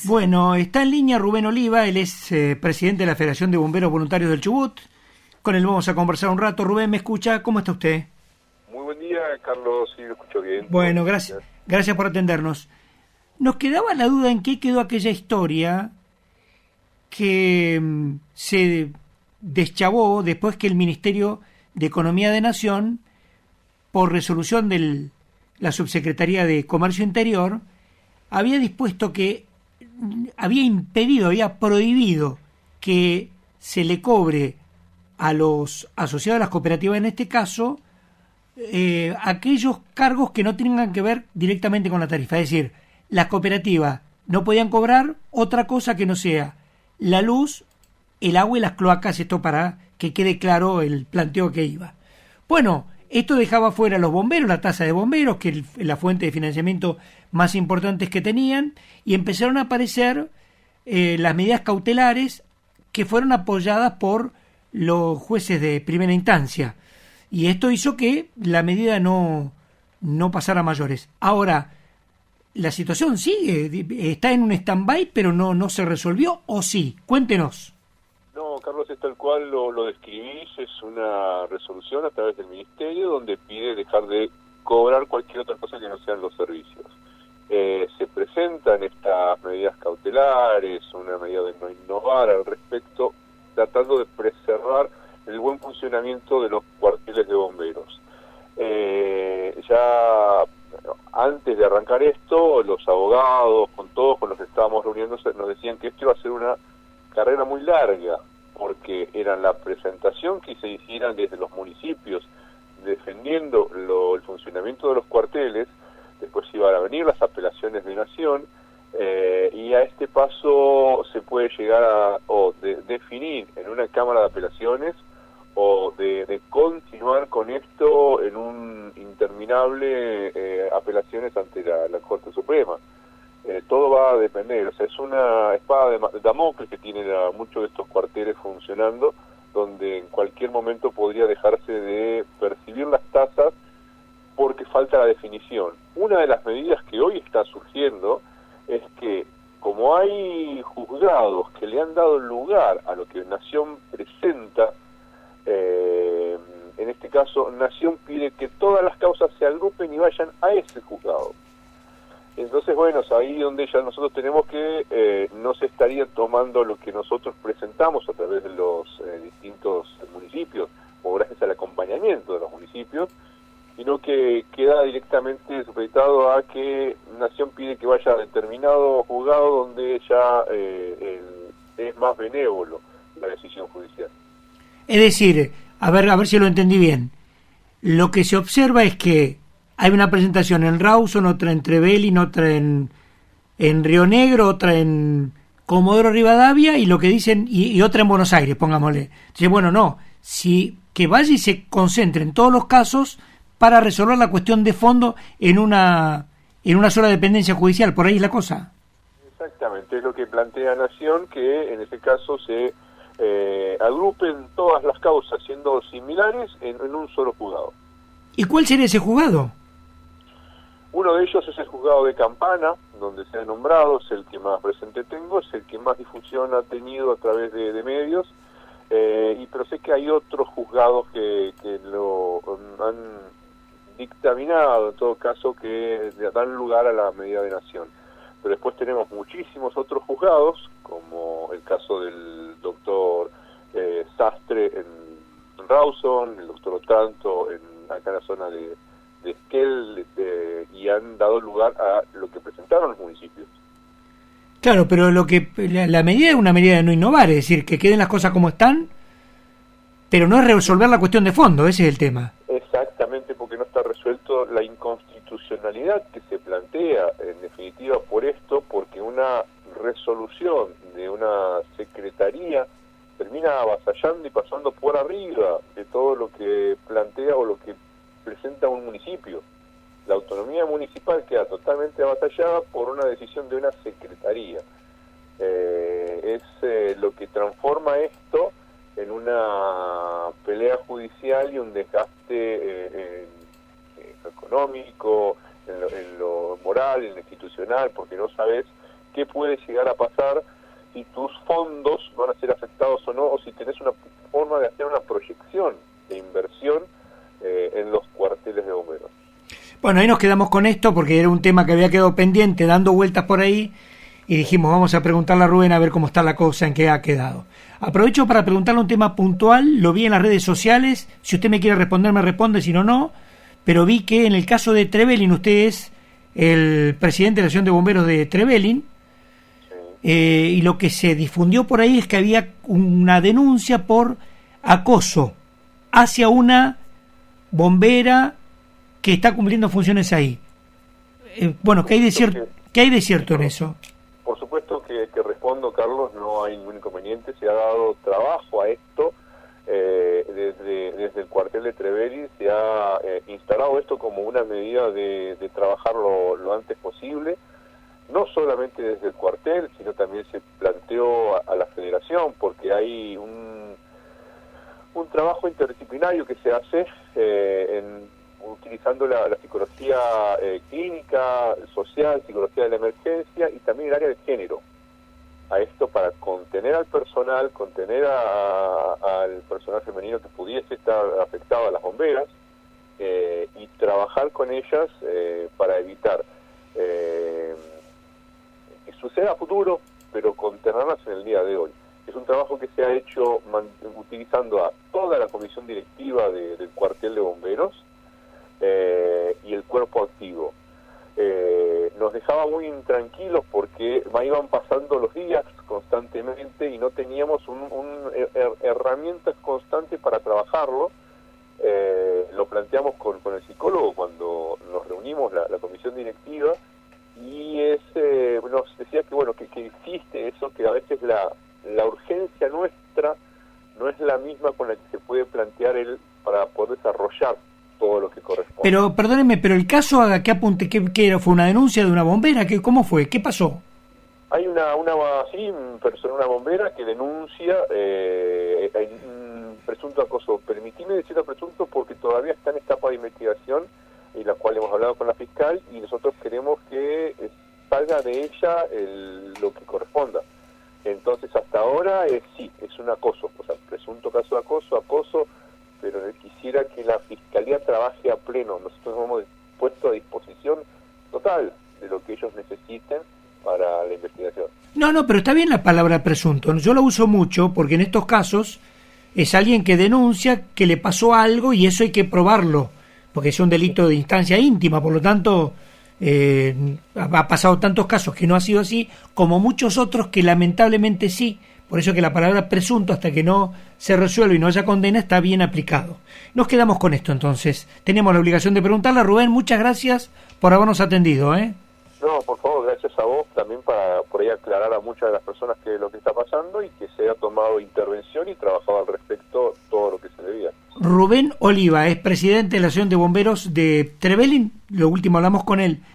Bueno, está en línea Rubén Oliva, él es presidente de la Federación de Bomberos Voluntarios del Chubut. Con él vamos a conversar un rato. Rubén, ¿me escucha? ¿Cómo está usted? Muy buen día, Carlos, sí, lo escucho bien. Bueno, gracias por atendernos. Nos quedaba la duda en qué quedó aquella historia que se deschavó después que el Ministerio de Economía de Nación, por resolución de la Subsecretaría de Comercio Interior, había dispuesto que había impedido, había prohibido que se le cobre a los asociados a las cooperativas, en este caso, aquellos cargos que no tengan que ver directamente con la tarifa. Es decir, las cooperativas no podían cobrar otra cosa que no sea la luz, el agua y las cloacas, esto para que quede claro el planteo que iba. Bueno, esto dejaba fuera a los bomberos, la tasa de bomberos, que es la fuente de financiamiento más importante que tenían, y empezaron a aparecer las medidas cautelares que fueron apoyadas por los jueces de primera instancia. Y esto hizo que la medida no pasara a mayores. Ahora, la situación sigue, está en un stand-by, pero no se resolvió, ¿o sí? Cuéntenos. No, Carlos, es tal cual lo describís, es una resolución a través del Ministerio donde pide dejar de cobrar cualquier otra cosa que no sean los servicios. Se presentan estas medidas cautelares, una medida de no innovar al respecto, tratando de preservar el buen funcionamiento de los cuarteles de bomberos. Ya antes de arrancar esto, los abogados, con los que estábamos reuniéndose, nos decían que esto iba a ser una carrera muy larga, porque era la presentación que se hicieran desde los municipios defendiendo el funcionamiento de los cuarteles, después iban a venir las apelaciones de Nación, y a este paso se puede llegar a definir en una Cámara de Apelaciones o de continuar con esto en un interminable apelaciones ante la Corte Suprema. Todo va a depender, o sea, es una espada de Damocles que tienen muchos de estos cuarteles funcionando, donde en cualquier momento podría dejarse de percibir las tasas porque falta la definición. Una de las medidas que hoy está surgiendo es que, como hay juzgados que le han dado lugar a lo que Nación presenta, en este caso Nación pide que todas las causas se agrupen y vayan a ese juzgado. Entonces, bueno, es ahí donde ya nosotros tenemos que no se estaría tomando lo que nosotros presentamos a través de los distintos municipios, o gracias al acompañamiento de los municipios, sino que queda directamente supeditado a que Nación pide que vaya a determinado juzgado donde ya es más benévolo la decisión judicial. Es decir, a ver si lo entendí bien. Lo que se observa es que hay una presentación en Rawson, otra en Trevelin, otra en Río Negro, otra en Comodoro Rivadavia, y lo que dicen, y otra en Buenos Aires, pongámosle. Entonces, bueno, no, que vaya y se concentre en todos los casos para resolver la cuestión de fondo en una sola dependencia judicial, por ahí es la cosa. Exactamente, es lo que plantea Nación, que en ese caso se agrupen todas las causas siendo similares en un solo juzgado. ¿Y cuál sería ese juzgado? Uno de ellos es el juzgado de Campana, donde se ha nombrado, es el que más presente tengo, es el que más difusión ha tenido a través de medios, pero sé que hay otros juzgados que lo han dictaminado, en todo caso, que dan lugar a la medida de Nación. Pero después tenemos muchísimos otros juzgados, como el caso del doctor Sastre en Rawson, el doctor Otanto acá en la zona de Esquel, y han dado lugar a lo que presentaron los municipios. Claro, pero la medida es una medida de no innovar, es decir, que queden las cosas como están, pero no es resolver la cuestión de fondo, ese es el tema. Exactamente, porque no está resuelto la inconstitucionalidad que se plantea, en definitiva, por esto, porque una resolución de una secretaría termina avasallando y pasando por arriba de todo lo que plantea o lo que presenta un municipio. La autonomía municipal queda totalmente avasallada por una decisión de una secretaría. Es lo que transforma esto en una pelea judicial y un desgaste económico, en lo moral, en lo institucional, porque no sabes qué puede llegar a pasar, si tus fondos van a ser afectados o no, o si tenés una forma de hacer una proyección de inversión en los cuarteles de bomberos. Bueno, ahí nos quedamos con esto porque era un tema que había quedado pendiente, dando vueltas por ahí, y dijimos, vamos a preguntarle a Rubén a ver cómo está la cosa, en qué ha quedado. Aprovecho para preguntarle un tema puntual, lo vi en las redes sociales, si usted me quiere responder, me responde, si no, no, pero vi que en el caso de Trevelin, usted es el presidente de la Asociación de Bomberos de Trevelin, y lo que se difundió por ahí es que había una denuncia por acoso hacia una bombera que está cumpliendo funciones ahí. Bueno, ¿qué hay de cierto en eso? Por supuesto que respondo, Carlos, no hay ningún inconveniente, se ha dado trabajo a esto, desde el cuartel de Trevelin se ha instalado esto como una medida de trabajar lo antes posible, no solamente desde el cuartel, sino también se planteó a la federación, porque hay un trabajo interdisciplinario que se hace utilizando la psicología clínica, social, psicología de la emergencia y también el área de género. A esto para contener al personal, contener al personal femenino que pudiese estar afectado a las bomberas y trabajar con ellas para evitar que suceda a futuro, pero contenerlas en el día de hoy. Es un trabajo que se ha hecho utilizando a toda la comisión directiva del cuartel de bomberos y el cuerpo activo. Nos dejaba muy intranquilos porque iban pasando los días constantemente y no teníamos herramientas constantes para trabajarlo. Lo planteamos con el psicólogo cuando nos reunimos la comisión directiva y nos decía que existe eso, que a veces la urgencia nuestra no es la misma con la que se puede plantear él para poder desarrollar todo lo que corresponde. Pero, perdóneme, pero el caso a qué apunte, ¿qué era? ¿Fue una denuncia de una bombera? ¿Cómo fue? ¿Qué pasó? Hay una bombera que denuncia un presunto acoso. Permitime decirlo presunto porque todavía está en etapa de investigación, en la cual hemos hablado con la fiscal y nosotros queremos que salga de ella lo que corresponda. Entonces, hasta ahora sí, es un acoso, o sea, presunto caso de acoso, pero quisiera que la Fiscalía trabaje a pleno. Nosotros hemos puesto a disposición total de lo que ellos necesiten para la investigación. No, pero está bien la palabra presunto. Yo la uso mucho porque en estos casos es alguien que denuncia que le pasó algo y eso hay que probarlo, porque es un delito de instancia íntima, por lo tanto ha pasado tantos casos que no ha sido así, como muchos otros que lamentablemente sí. Por eso que la palabra presunto, hasta que no se resuelve y no haya condena, está bien aplicado. Nos quedamos con esto entonces. Tenemos la obligación de preguntarle a Rubén. Muchas gracias por habernos atendido. No, por favor, gracias a vos también para por ahí aclarar a muchas de las personas que lo que está pasando y que se ha tomado intervención y trabajado al respecto todo lo que se debía. Rubén Oliva es presidente de la Asociación de Bomberos de Trevelin. Lo último hablamos con él.